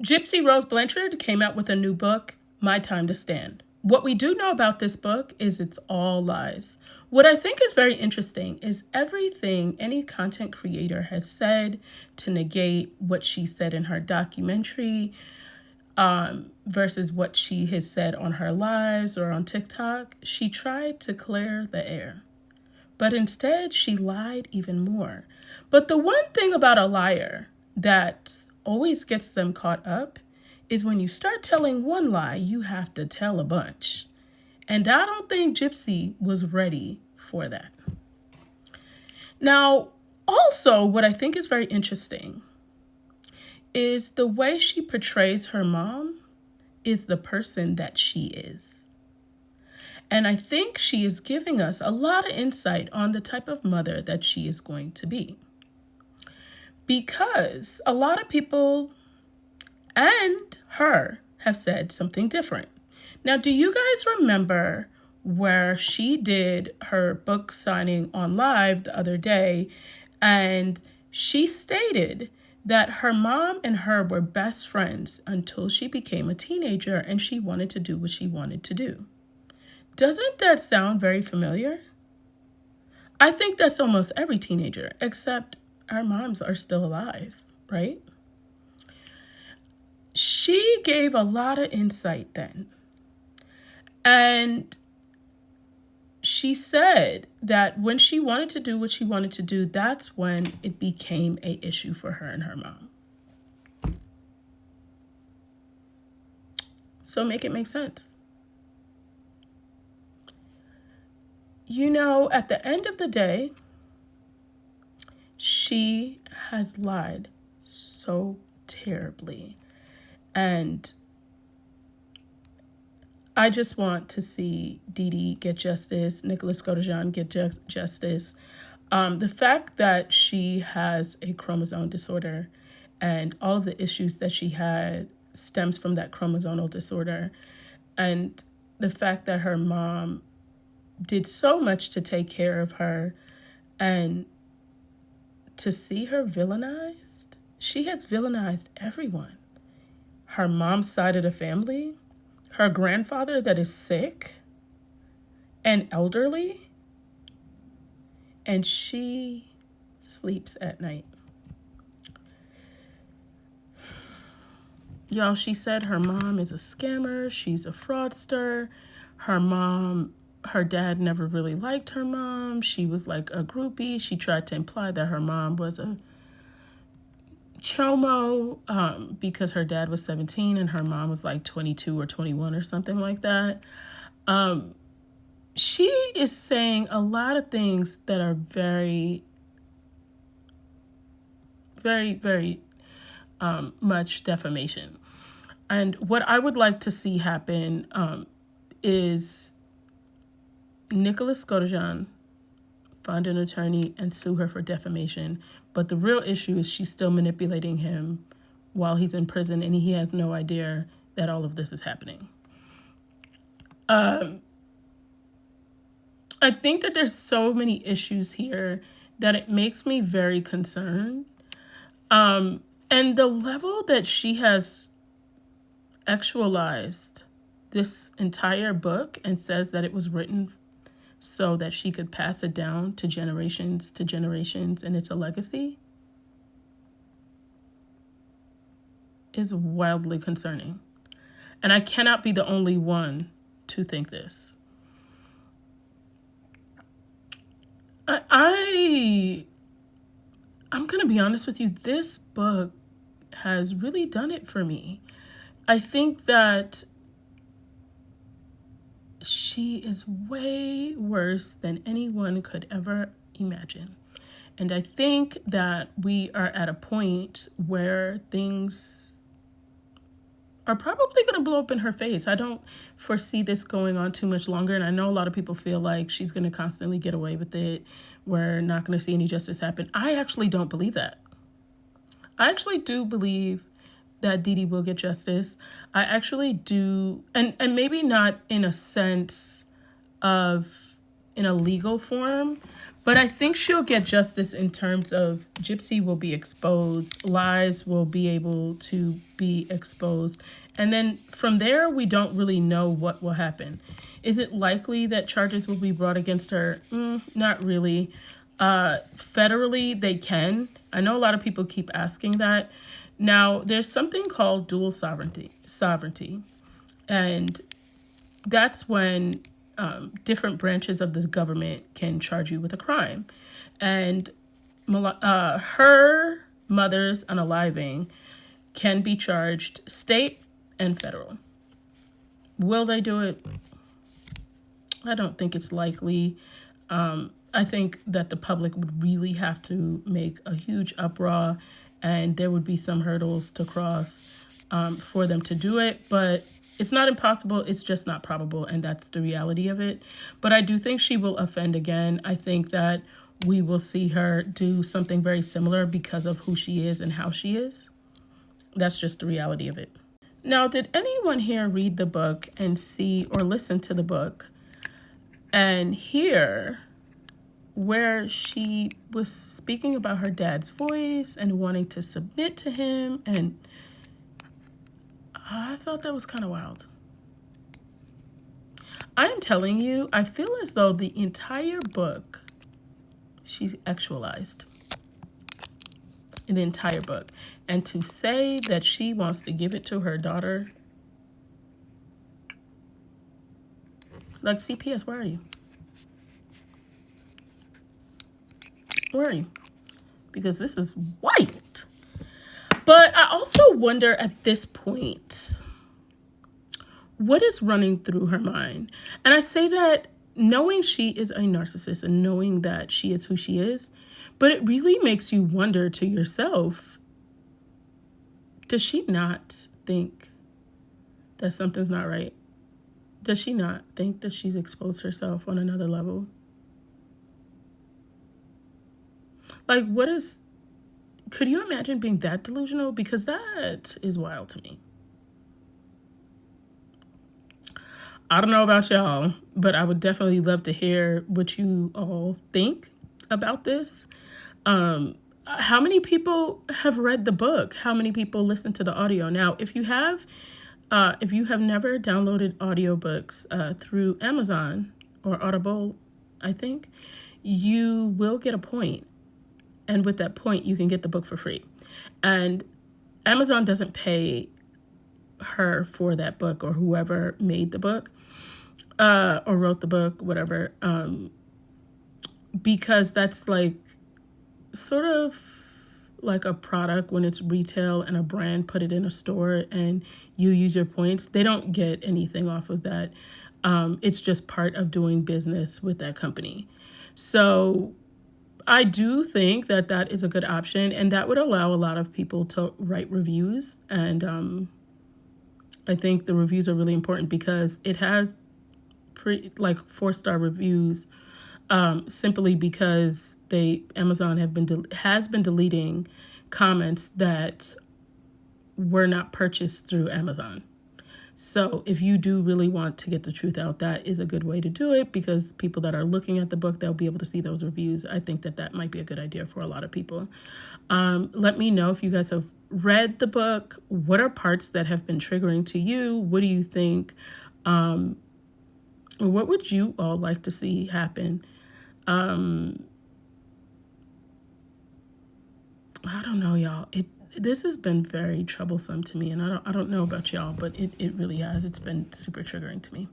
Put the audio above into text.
Gypsy Rose Blanchard came out with a new book, My Time to Stand. What we do know about this book is it's all lies. What I think is very interesting is everything any content creator has said to negate what she said in her documentary versus what she has said on her lives or on TikTok. She tried to clear the air, but instead she lied even more. But the one thing about a liar that always gets them caught up is when you start telling one lie, you have to tell a bunch. And I don't think Gypsy was ready for that. Now, also, what I think is very interesting is the way she portrays her mom is the person that she is. And I think she is giving us a lot of insight on the type of mother that she is going to be. Because a lot of people and her have said something different. Now, do you guys remember where she did her book signing on live the other day, and she stated that her mom and her were best friends until she became a teenager and she wanted to do what she wanted to do? Doesn't that sound very familiar? I think that's almost every teenager, except our moms are still alive, right? She gave a lot of insight then. And she said that when she wanted to do what she wanted to do, that's when it became an issue for her and her mom. So make it make sense. You know, at the end of the day, she has lied so terribly. And I just want to see Didi get justice, Nicholas GODEJOHN get justice. The fact that she has a chromosome disorder and all of the issues that she had stems from that chromosomal disorder. And the fact that her mom did so much to take care of her, and to see her villainized, she has villainized everyone. Her mom's side of the family, her grandfather that is sick and elderly, and she sleeps at night. Y'all, she said her mom is a scammer, she's a fraudster. Her dad never really liked her mom. She was like a groupie. She tried to imply that her mom was a chomo because her dad was 17 and her mom was like 22 or 21 or something like that. She is saying a lot of things that are very, very, very much defamation. And what I would like to see happen is Nicholas GODEJOHN find an attorney and sue her for defamation. But the real issue is she's still manipulating him while he's in prison, and he has no idea that all of this is happening. I think that there's so many issues here that it makes me very concerned. And the level that she has actualized this entire book and says that it was written so that she could pass it down to generations and it's a legacy, is wildly concerning. And I cannot be the only one to think this. I'm going to be honest with you, this book has really done it for me. I think that she is way worse than anyone could ever imagine. And I think that we are at a point where things are probably going to blow up in her face. I don't foresee this going on too much longer. And I know a lot of people feel like she's going to constantly get away with it. We're not going to see any justice happen. I actually don't believe that. I actually do believe that Didi will get justice. I actually do, and maybe not in a sense of in a legal form, But I think she'll get justice in terms of Gypsy will be exposed, lies will be able to be exposed. And then from there, we don't really know what will happen. Is it likely that charges will be brought against her? Not really. Federally, they can. I know a lot of people keep asking that. Now, there's something called dual sovereignty. And that's when different branches of the government can charge you with a crime. And her mother's unaliving can be charged state and federal. Will they do it? I don't think it's likely. I think that the public would really have to make a huge uproar, and there would be some hurdles to cross for them to do it. But it's not impossible. It's just not probable, and that's the reality of it. But I do think she will offend again. I think that we will see her do something very similar because of who she is and how she is. That's just the reality of it. Now, did anyone here read the book and see or listen to the book and hear where she was speaking about her dad's voice and wanting to submit to him? And I thought that was kind of wild. I am telling you, I feel as though the entire book, she's actualized in the entire book. And to say that she wants to give it to her daughter, like, CPS, where are you? Where are you? Because this is wild. But I also wonder at this point, what is running through her mind? And I say that knowing she is a narcissist and knowing that she is who she is, but it really makes you wonder to yourself, does she not think that something's not right? Does she not think that she's exposed herself on another level? Like, could you imagine being that delusional? Because that is wild to me. I don't know about y'all, but I would definitely love to hear what you all think about this. How many people have read the book? How many people listen to the audio? Now, if you have never downloaded audiobooks through Amazon or Audible, I think, you will get a point. And with that point, you can get the book for free. And Amazon doesn't pay her for that book or whoever made the book or wrote the book, whatever, because that's like sort of like a product when it's retail and a brand put it in a store and you use your points. They don't get anything off of that. It's just part of doing business with that company. So I do think that that is a good option, and that would allow a lot of people to write reviews. And I think the reviews are really important because it has 4-star reviews simply because Amazon has been deleting comments that were not purchased through Amazon. So if you do really want to get the truth out, that is a good way to do it because people that are looking at the book, they'll be able to see those reviews. I think that that might be a good idea for a lot of people. Let me know if you guys have read the book. What are parts that have been triggering to you? What do you think? What would you all like to see happen? I don't know, y'all. This has been very troublesome to me, and I don't know about y'all, but it really has. It's been super triggering to me.